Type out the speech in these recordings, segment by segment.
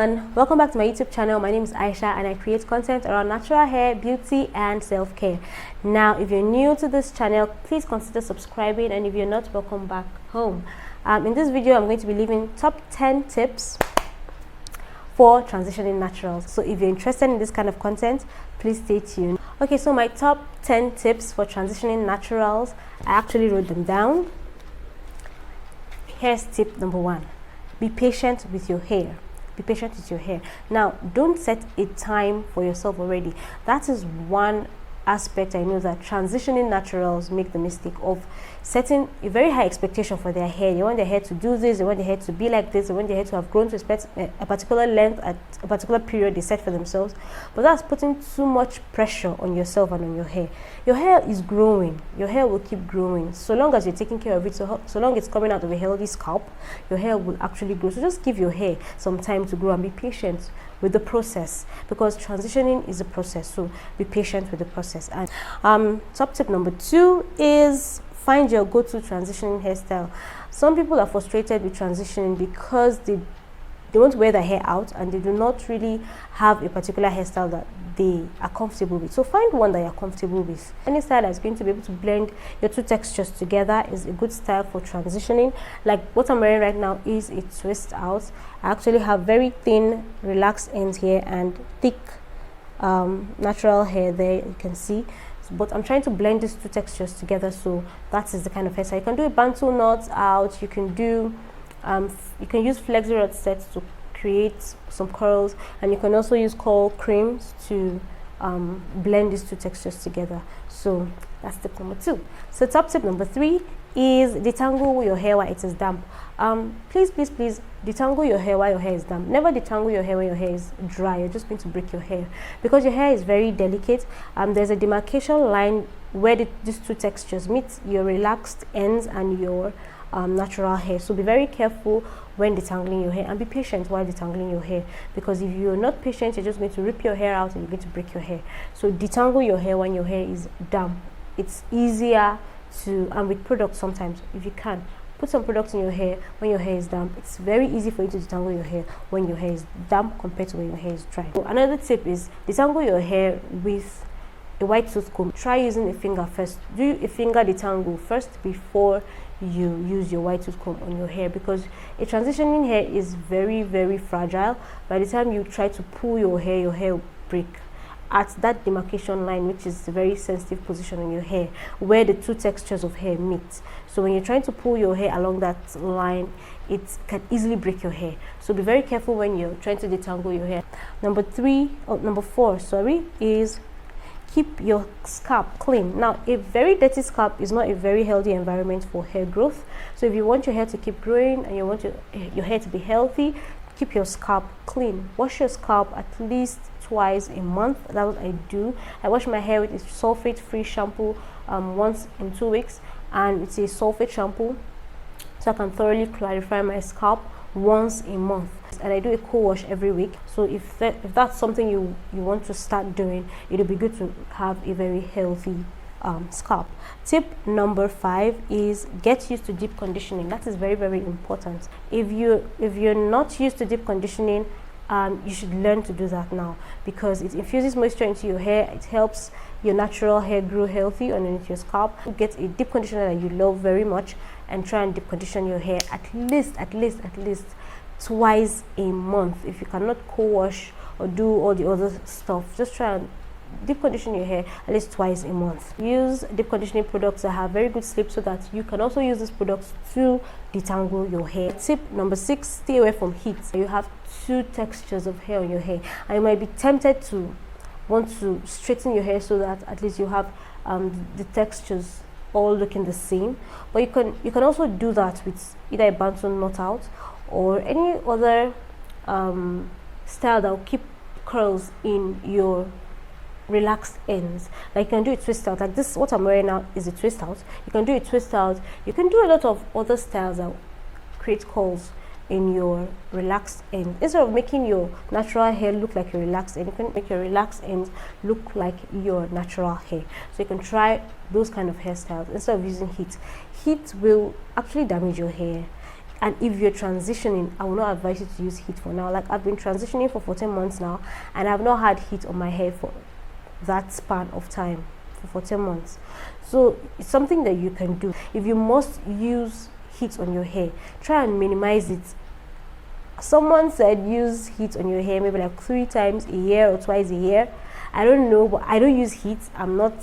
everyone, welcome back to my YouTube channel. My name is Aisha and I create content around natural hair, beauty and self-care. Now if you're new to this channel, please consider subscribing, and if you're not, welcome back home. In this video I'm going to be leaving top 10 tips for transitioning naturals. So if you're interested in this kind of content, please stay tuned. Okay, so my top 10 tips for transitioning naturals, I actually wrote them down. Here's tip number 1. Be patient with your hair. Be patient with your hair. Now, don't set a time for yourself already. That is one aspect I know that transitioning naturals make the mistake of setting a very high expectation for their hair. They want their hair to do this, they want their hair to be like this, they want their hair to have grown to a particular length at a particular period they set for themselves. But that's putting too much pressure on yourself and on your hair. Your hair is growing. Your hair will keep growing. So long as you're taking care of it, so long it's coming out of a healthy scalp, your hair will actually grow. So just give your hair some time to grow and be patient with the process, because transitioning is a process. So be patient with the process. And top tip number 2 is find your go-to transitioning hairstyle. Some people are frustrated with transitioning because they want to wear their hair out and they do not really have a particular hairstyle that they are comfortable with. So find one that you're comfortable with. Any style that's going to be able to blend your two textures together is a good style for transitioning. Like what I'm wearing right now is a twist out. I actually have very thin relaxed ends here and thick natural hair there, you can see. But I'm trying to blend these two textures together, so that is the kind of hairstyle. You can do a bantu knot out. You can do you can use flexi rod sets to create some curls, and you can also use curl creams to blend these two textures together. So that's tip number 2. So top tip number 3 is detangle your hair while it is damp. Please detangle your hair while your hair is damp. Never detangle your hair when your hair is dry. You're just going to break your hair, because your hair is very delicate. There's a demarcation line where these two textures meet, your relaxed ends and your natural hair. So be very careful when detangling your hair, and be patient while detangling your hair, because if you're not patient, you're just going to rip your hair out and you're going to break your hair. So detangle your hair when your hair is damp. It's easier to, and with products sometimes, if you can, put some products in your hair when your hair is damp. It's very easy for you to detangle your hair when your hair is damp compared to when your hair is dry. So another tip is detangle your hair with a white tooth comb. Try using a finger first. Do a finger detangle first before you use your white tooth comb on your hair, because a transitioning hair is very fragile. By the time you try to pull your hair will break at that demarcation line, which is a very sensitive position on your hair where the two textures of hair meet. So when you're trying to pull your hair along that line, it can easily break your hair. So be very careful when you're trying to detangle your hair. Number 4 is keep your scalp clean. Now, a very dirty scalp is not a very healthy environment for hair growth. So if you want your hair to keep growing and you want your hair to be healthy, keep your scalp clean. Wash your scalp at least twice a month. That's what I do. I wash my hair with a sulfate-free shampoo once in 2 weeks, and it's a sulfate shampoo, so I can thoroughly clarify my scalp once a month. And I do a co-wash every week. So if that's something you want to start doing, it'll be good to have a very healthy scalp. Tip number 5 is get used to deep conditioning. That is very important. If you're not used to deep conditioning, you should learn to do that now, because it infuses moisture into your hair. It helps your natural hair grow healthy underneath your scalp. Get a deep conditioner that you love very much and try and deep condition your hair at least twice a month. If you cannot co-wash or do all the other stuff, just try and deep condition your hair at least twice a month. Use deep conditioning products that have very good sleep, so that you can also use these products to detangle your hair. Tip number 6, stay away from heat. You have two textures of hair on your hair, and you might be tempted to want to straighten your hair so that at least you have the textures all looking the same. But you can also do that with either a bantu knot out or any other style that will keep curls in your relaxed ends. Like you can do a twist out, like this, what I'm wearing now is a twist out. You can do a twist out. You can do a lot of other styles that create curls in your relaxed end. Instead of making your natural hair look like your relaxed end, you can make your relaxed end look like your natural hair. So you can try those kind of hairstyles instead of using heat. Heat will actually damage your hair. And if you're transitioning, I will not advise you to use heat for now. Like, I've been transitioning for 14 months now, and I've not had heat on my hair for that span of time, for 14 months. So it's something that you can do. If you must use heat on your hair, try and minimize it. Someone said use heat on your hair maybe like 3 times a year or twice a year. I don't know, but I don't use heat. I'm not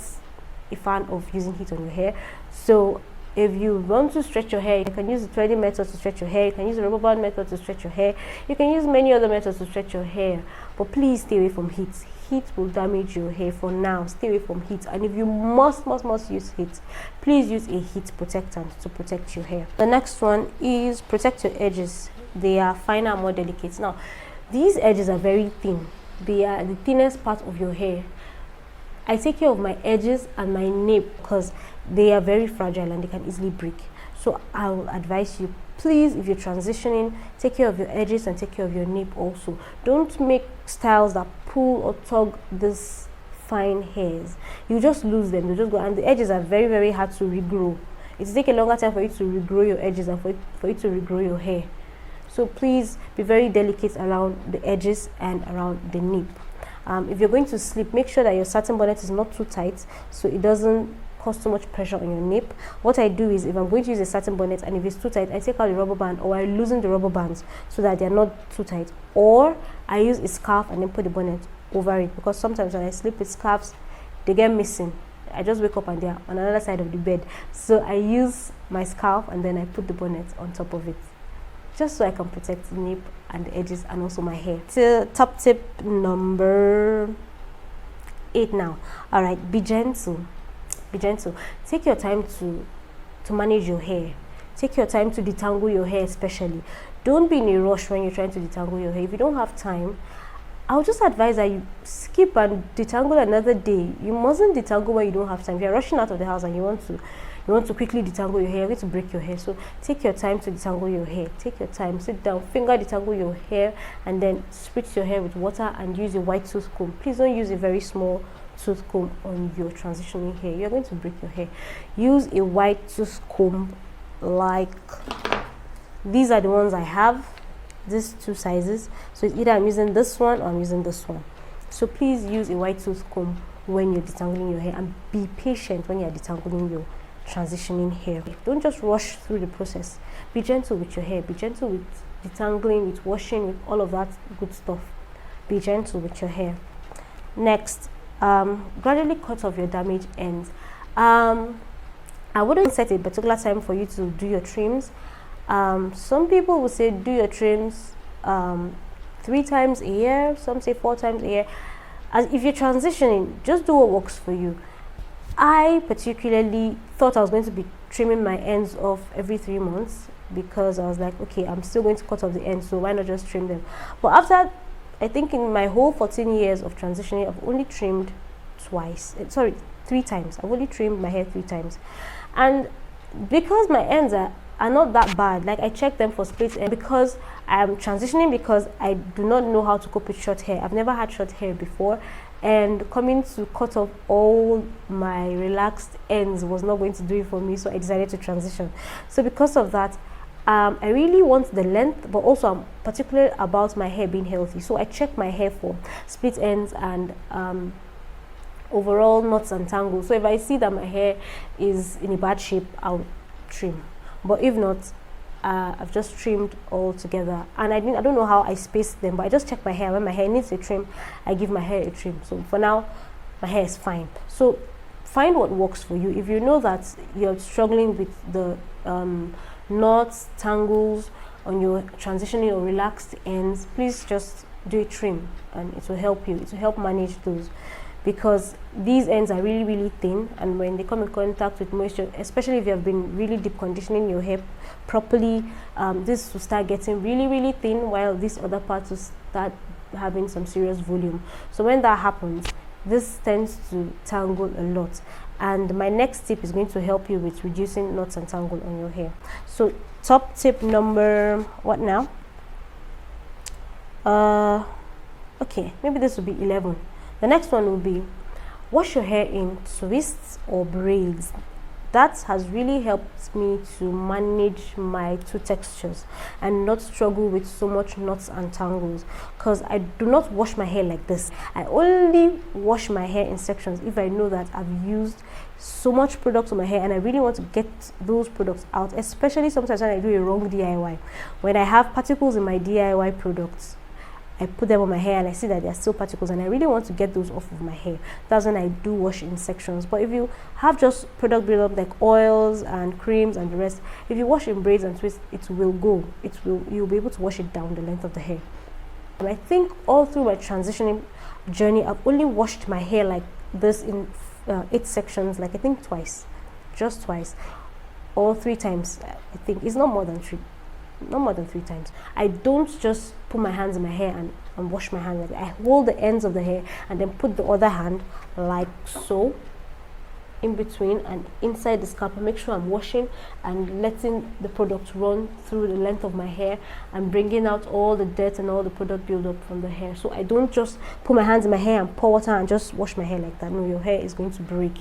a fan of using heat on your hair. So if you want to stretch your hair, you can use the threading method to stretch your hair. You can use the rubber band method to stretch your hair. You can use many other methods to stretch your hair. But please stay away from heat. Heat will damage your hair. For now, stay away from heat. And if you must use heat, please use a heat protectant to protect your hair. The next one is protect your edges. They are finer, more delicate. Now, these edges are very thin. They are the thinnest part of your hair. I take care of my edges and my nape because they are very fragile and they can easily break. So I'll advise you, please, if you're transitioning, take care of your edges and take care of your nape also. Don't make styles that pull or tug these fine hairs. You just lose them. You just go, and the edges are very hard to regrow. It will take a longer time for you to regrow your edges and for you to regrow your hair. So please be very delicate around the edges and around the nape. If you're going to sleep, make sure that your satin bonnet is not too tight so it doesn't cause too much pressure on your nape. What I do is, if I'm going to use a satin bonnet and if it's too tight, I take out the rubber band, or I loosen the rubber bands so that they're not too tight, or I use a scarf and then put the bonnet over it, because sometimes when I sleep with scarves, they get missing. I just wake up and they're on another side of the bed. So I use my scarf and then I put the bonnet on top of it, just so I can protect the nape and the edges and also my hair. So top tip number 8 now. All right, be gentle. Be gentle. Take your time to manage your hair. Take your time to detangle your hair especially. Don't be in a rush when you're trying to detangle your hair. If you don't have time, I'll just advise that you skip and detangle another day. You mustn't detangle when you don't have time. If you're rushing out of the house and you want to quickly detangle your hair, you're going to break your hair. So take your time to detangle your hair. Take your time, sit down, finger detangle your hair, and then spritz your hair with water and use a white tooth comb. Please don't use a very small tooth comb on your transitioning hair. You're going to break your hair. Use a white tooth comb, like these are the ones I have, these 2 sizes. So it's either I'm using this one or I'm using this one. So please use a white tooth comb when you're detangling your hair, and be patient when you're detangling your transitioning hair. Don't just rush through the process. Be gentle with your hair. Be gentle with detangling, with washing, with all of that good stuff. Be gentle with your hair. Next, gradually cut off your damaged ends. I wouldn't set a particular time for you to do your trims. Some people will say do your trims 3 times a year. Some say 4 times a year. As if you're transitioning, just do what works for you. I particularly thought I was going to be trimming my ends off every 3 months, because I was like, okay, I'm still going to cut off the ends, so why not just trim them? But after, I think in my whole 14 years of transitioning, I've only trimmed 3 times. I've only trimmed my hair 3 times. And because my ends are not that bad, like I check them for split ends, because I'm transitioning, because I do not know how to cope with short hair. I've never had short hair before, and coming to cut off all my relaxed ends was not going to do it for me, so I decided to transition. So because of that, I really want the length, but also I'm particular about my hair being healthy. So I check my hair for split ends and overall knots and tangles. So if I see that my hair is in a bad shape, I'll trim. But if not, I've just trimmed all together, and I don't know how I space them, but I just check my hair. When my hair needs a trim, I give my hair a trim. So for now, my hair is fine. So find what works for you. If you know that you're struggling with the knots, tangles on your transitioning or relaxed ends, please just do a trim, and it will help you. It will help manage those, because these ends are really thin, and when they come in contact with moisture, especially if you have been really deep conditioning your hair properly, this will start getting really thin, while this other part will start having some serious volume. So when that happens, this tends to tangle a lot, and my next tip is going to help you with reducing knots and tangle on your hair. So top tip number, what now? Okay, maybe this will be 11. The next one will be wash your hair in twists or braids. that has really helped me to manage my two textures and not struggle with so much knots and tangles, because I do not wash my hair like this. I only wash my hair in sections if I know that I've used so much product on my hair and I really want to get those products out, especially sometimes when I do a wrong DIY. When I have particles in my DIY products, I put them on my hair and I see that they're still particles and I really want to get those off of my hair. That's when I do wash in sections. But if you have just product buildup like oils and creams and the rest, if you wash in braids and twists, it will go. You'll be able to wash it down the length of the hair. And I think all through my transitioning journey, I've only washed my hair like this in 8 sections, like I think twice, just twice, or 3 times. I think it's not more than 3 times. I don't just put my hands in my hair and wash my hands like that. I hold the ends of the hair and then put the other hand like so in between and inside the scalp, and make sure I'm washing and letting the product run through the length of my hair and bringing out all the dirt and all the product buildup from the hair. So I don't just put my hands in my hair and pour water and just wash my hair like that. No, your hair is going to break.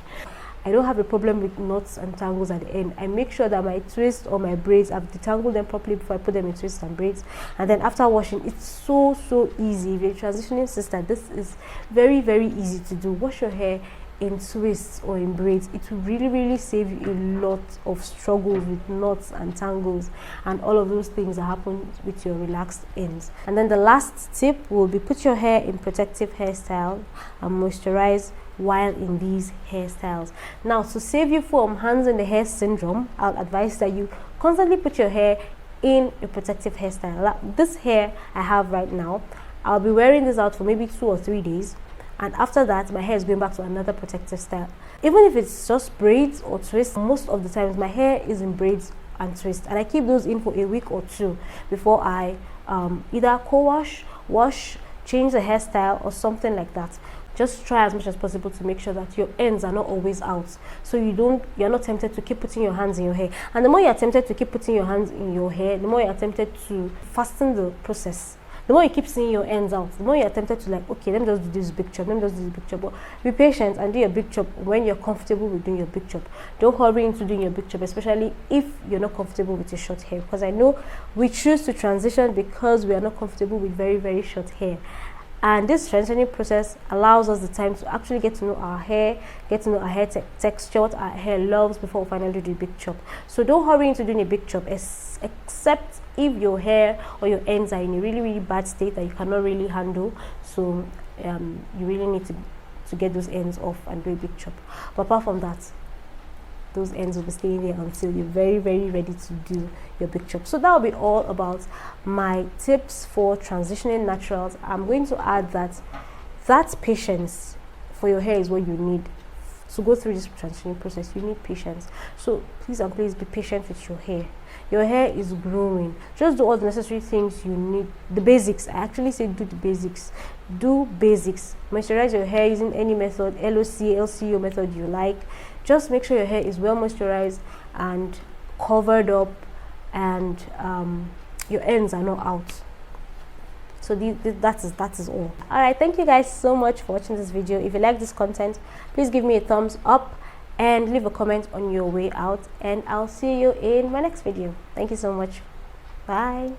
I don't have a problem with knots and tangles at the end. I make sure that my twists or my braids, I've detangled them properly before I put them in twists and braids. And then after washing, it's so easy. If you're a transitioning sister, this is very easy to do. Wash your hair in twists or in braids. It will really save you a lot of struggles with knots and tangles and all of those things that happen with your relaxed ends. And then the last tip will be put your hair in protective hairstyle and moisturize while in these hairstyles. Now, to save you from hands in the hair syndrome, I'll advise that you constantly put your hair in a protective hairstyle. This hair I have right now, I'll be wearing this out for maybe 2 or 3 days, and after that my hair is going back to another protective style. Even if it's just braids or twists, most of the times my hair is in braids and twists, and I keep those in for a week or 2 before I either co-wash, wash, change the hairstyle or something like that. Just try as much as possible to make sure that your ends are not always out, so you're not tempted to keep putting your hands in your hair. And the more you're tempted to keep putting your hands in your hair, the more you're tempted to fasten the process. The more you keep seeing your ends out, the more you're tempted to like, okay, let me just do this big chop, let me just do this big chop. But be patient and do your big chop when you're comfortable with doing your big chop. Don't hurry into doing your big chop, especially if you're not comfortable with your short hair, because I know we choose to transition because we are not comfortable with very short hair. And this transitioning process allows us the time to actually get to know our hair, get to know our hair texture, what our hair loves before we finally do a big chop. So don't hurry into doing a big chop, except if your hair or your ends are in a really bad state that you cannot really handle. So you really need to get those ends off and do a big chop. But apart from that, those ends will be staying there until you're very ready to do your big chop. So that will be all about my tips for transitioning naturals. I'm going to add that patience for your hair is what you need to go through this transitioning process. You need patience. So please be patient with your hair. Your hair is growing. Just do all the necessary things you need. The basics. I actually say do the basics. Do basics. Moisturize your hair using any method, LOC, LCO method you like. Just make sure your hair is well moisturized and covered up, and your ends are not out. So that is all. Alright, thank you guys so much for watching this video. If you like this content, please give me a thumbs up and leave a comment on your way out, and I'll see you in my next video. Thank you so much. Bye.